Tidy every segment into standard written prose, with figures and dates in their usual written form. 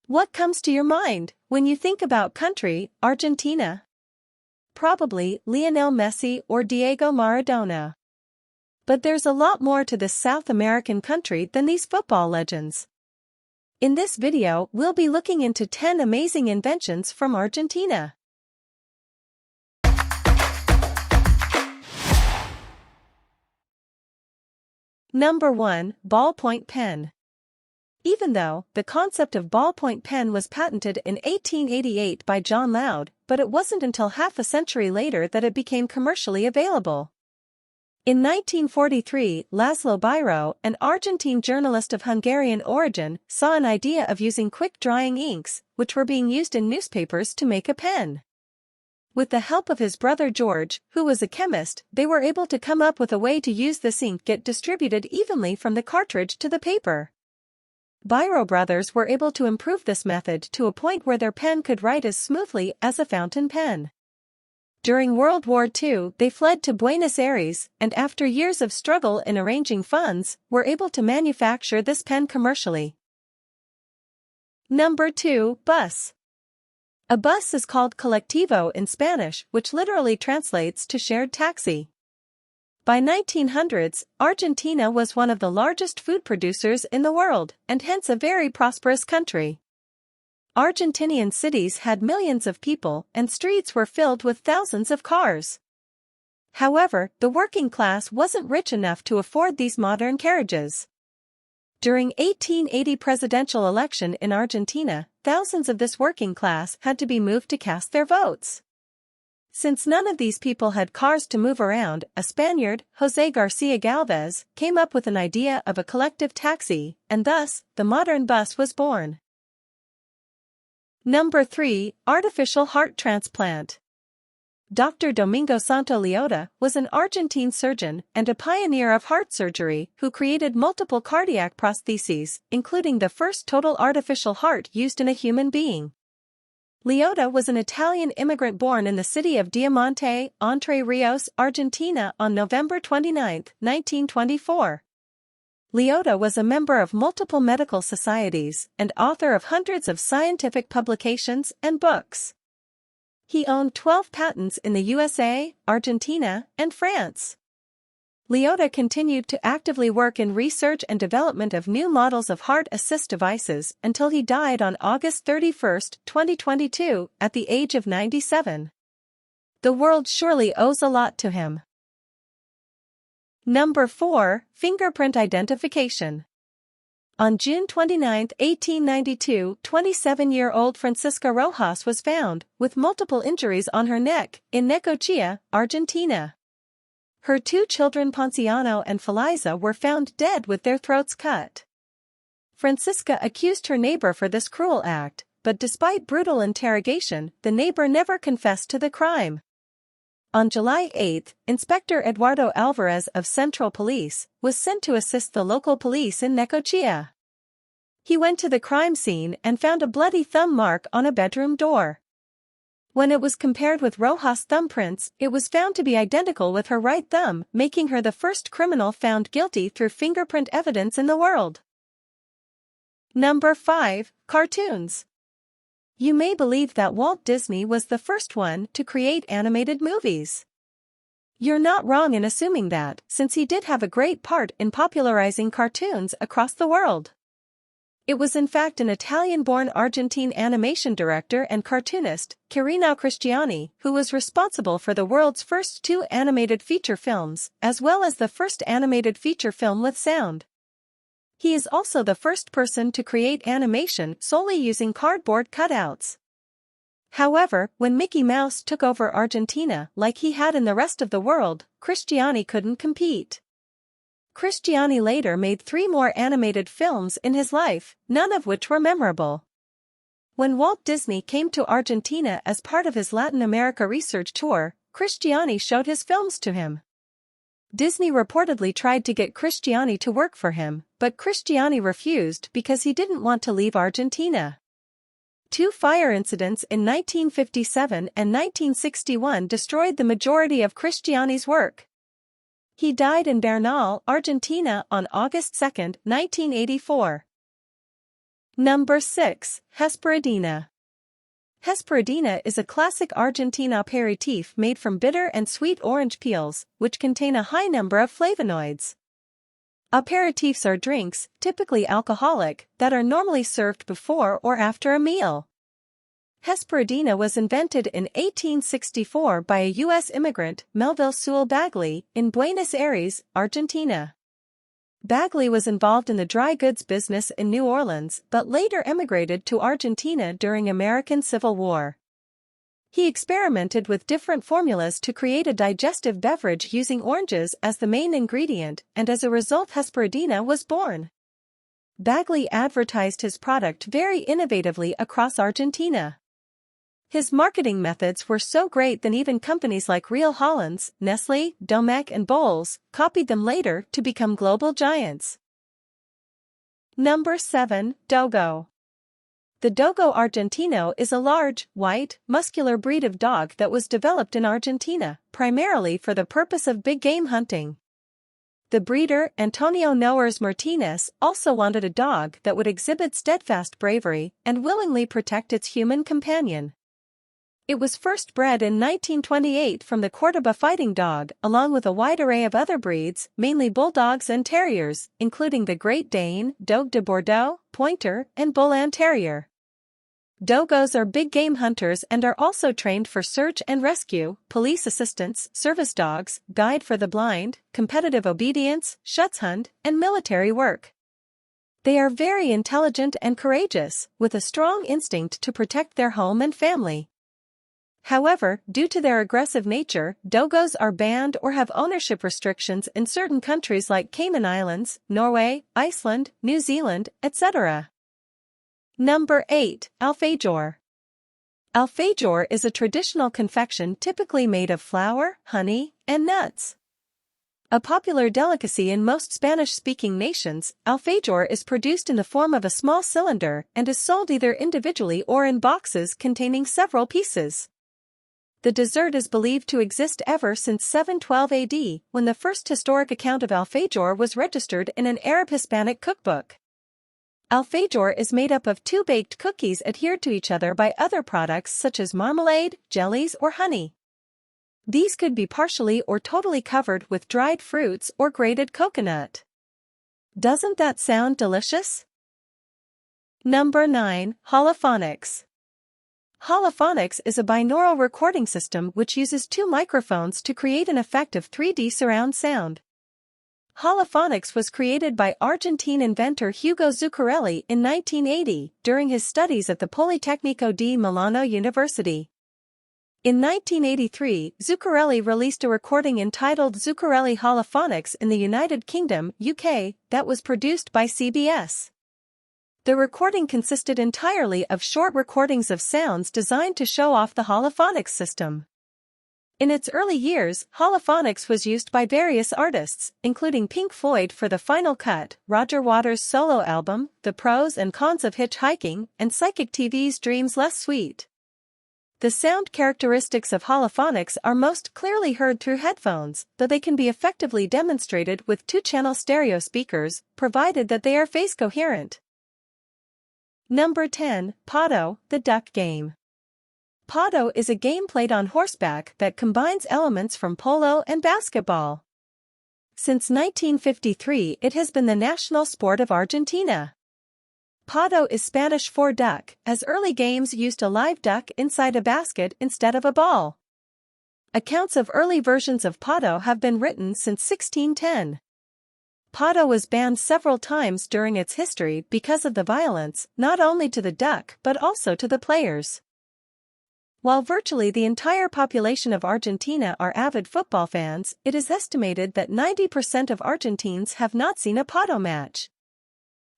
What comes to your mind when you think about country, Argentina? Probably Leonel Messi or Diego Maradona. But there's a lot more to this South American country than these football legends. In this video, we'll be looking into 10 amazing inventions from Argentina. Number 1. Ballpoint pen. Even though the concept of ballpoint pen was patented in 1888 by John Loud, but it wasn't until half a century later that it became commercially available. In 1943, Laszlo Biro, an Argentine journalist of Hungarian origin, saw an idea of using quick-drying inks, which were being used in newspapers, to make a pen. With the help of his brother George, who was a chemist, they were able to come up with a way to use this ink get distributed evenly from the cartridge to the paper. Biro brothers were able to improve this method to a point where their pen could write as smoothly as a fountain pen. During World War II, they fled to Buenos Aires, and after years of struggle in arranging funds, were able to manufacture this pen commercially. Number 2. Bus. A bus is called colectivo in Spanish, which literally translates to shared taxi. By 1900s, Argentina was one of the largest food producers in the world, and hence a very prosperous country. Argentinian cities had millions of people, and streets were filled with thousands of cars. However, the working class wasn't rich enough to afford these modern carriages. During 1880 presidential election in Argentina, thousands of this working class had to be moved to cast their votes. Since none of these people had cars to move around, a Spaniard, José García Galvez, came up with an idea of a collective taxi, and thus, the modern bus was born. Number 3. Artificial heart transplant. Dr. Domingo Santo Leota was an Argentine surgeon and a pioneer of heart surgery who created multiple cardiac prostheses, including the first total artificial heart used in a human being. Leota was an Italian immigrant born in the city of Diamante, Entre Rios, Argentina on November 29, 1924. Leota was a member of multiple medical societies and author of hundreds of scientific publications and books. He owned 12 patents in the USA, Argentina, and France. Leota continued to actively work in research and development of new models of heart assist devices until he died on August 31, 2022, at the age of 97. The world surely owes a lot to him. Number 4. Fingerprint identification. On June 29, 1892, 27-year-old Francisca Rojas was found, with multiple injuries on her neck, in Necochea, Argentina. Her 2 children Ponciano and Feliza were found dead with their throats cut. Francisca accused her neighbor for this cruel act, but despite brutal interrogation, the neighbor never confessed to the crime. On July 8, Inspector Eduardo Alvarez of Central Police was sent to assist the local police in Necochea. He went to the crime scene and found a bloody thumb mark on a bedroom door. When it was compared with Rojas' thumbprints, it was found to be identical with her right thumb, making her the first criminal found guilty through fingerprint evidence in the world. Number 5. Cartoons. You may believe that Walt Disney was the first one to create animated movies. You're not wrong in assuming that, since he did have a great part in popularizing cartoons across the world. It was in fact an Italian-born Argentine animation director and cartoonist, Quirino Cristiani, who was responsible for the world's first 2 animated feature films, as well as the first animated feature film with sound. He is also the first person to create animation solely using cardboard cutouts. However, when Mickey Mouse took over Argentina like he had in the rest of the world, Cristiani couldn't compete. Cristiani later made 3 more animated films in his life, none of which were memorable. When Walt Disney came to Argentina as part of his Latin America research tour, Cristiani showed his films to him. Disney reportedly tried to get Cristiani to work for him, but Cristiani refused because he didn't want to leave Argentina. 2 fire incidents in 1957 and 1961 destroyed the majority of Cristiani's work. He died in Bernal, Argentina on August 2, 1984. Number 6. Hesperidina. Hesperidina is a classic Argentine aperitif made from bitter and sweet orange peels, which contain a high number of flavonoids. Aperitifs are drinks, typically alcoholic, that are normally served before or after a meal. Hesperidina was invented in 1864 by a U.S. immigrant, Melville Sewell Bagley, in Buenos Aires, Argentina. Bagley was involved in the dry goods business in New Orleans but later emigrated to Argentina during American Civil War. He experimented with different formulas to create a digestive beverage using oranges as the main ingredient, and as a result Hesperidina was born. Bagley advertised his product very innovatively across Argentina. His marketing methods were so great that even companies like Real Hollands, Nestlé, Domecq and Bowles copied them later to become global giants. Number 7. Dogo. The Dogo Argentino is a large, white, muscular breed of dog that was developed in Argentina, primarily for the purpose of big game hunting. The breeder, Antonio Noers Martinez, also wanted a dog that would exhibit steadfast bravery and willingly protect its human companion. It was first bred in 1928 from the Cordoba fighting dog, along with a wide array of other breeds, mainly bulldogs and terriers, including the Great Dane, Dogue de Bordeaux, Pointer, and Bull Terrier. Dogos are big game hunters and are also trained for search and rescue, police assistance, service dogs, guide for the blind, competitive obedience, schutzhund, and military work. They are very intelligent and courageous, with a strong instinct to protect their home and family. However, due to their aggressive nature, dogos are banned or have ownership restrictions in certain countries like Cayman Islands, Norway, Iceland, New Zealand, etc. Number 8. Alfajor. Alfajor is a traditional confection typically made of flour, honey, and nuts. A popular delicacy in most Spanish-speaking nations, alfajor is produced in the form of a small cylinder and is sold either individually or in boxes containing several pieces. The dessert is believed to exist ever since 712 AD, when the first historic account of alfajor was registered in an Arab Hispanic cookbook. Alfajor is made up of two baked cookies adhered to each other by other products such as marmalade, jellies, or honey. These could be partially or totally covered with dried fruits or grated coconut. Doesn't that sound delicious? Number 9. Holophonics. Holophonics is a binaural recording system which uses two microphones to create an effect of 3D surround sound. Holophonics was created by Argentine inventor Hugo Zuccarelli in 1980 during his studies at the Politecnico di Milano University. In 1983, Zuccarelli released a recording entitled Zuccarelli Holophonics in the United Kingdom, UK, that was produced by CBS. The recording consisted entirely of short recordings of sounds designed to show off the holophonics system. In its early years, holophonics was used by various artists, including Pink Floyd for The Final Cut, Roger Waters' solo album, The Pros and Cons of Hitchhiking, and Psychic TV's Dreams Less Sweet. The sound characteristics of holophonics are most clearly heard through headphones, though they can be effectively demonstrated with two-channel stereo speakers, provided that they are phase coherent. Number 10. Pato, the duck game. Pato is a game played on horseback that combines elements from polo and basketball. Since 1953, it has been the national sport of Argentina. Pato is Spanish for duck, as early games used a live duck inside a basket instead of a ball. Accounts of early versions of Pato have been written since 1610. Pato was banned several times during its history because of the violence, not only to the duck but also to the players. While virtually the entire population of Argentina are avid football fans, it is estimated that 90% of Argentines have not seen a Pato match.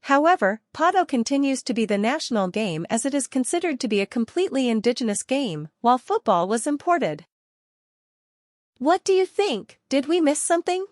However, Pato continues to be the national game as it is considered to be a completely indigenous game, while football was imported. What do you think? Did we miss something?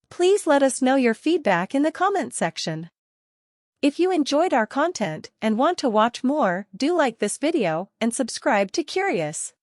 Please let us know your feedback in the comment section. If you enjoyed our content and want to watch more, do like this video and subscribe to Qreus.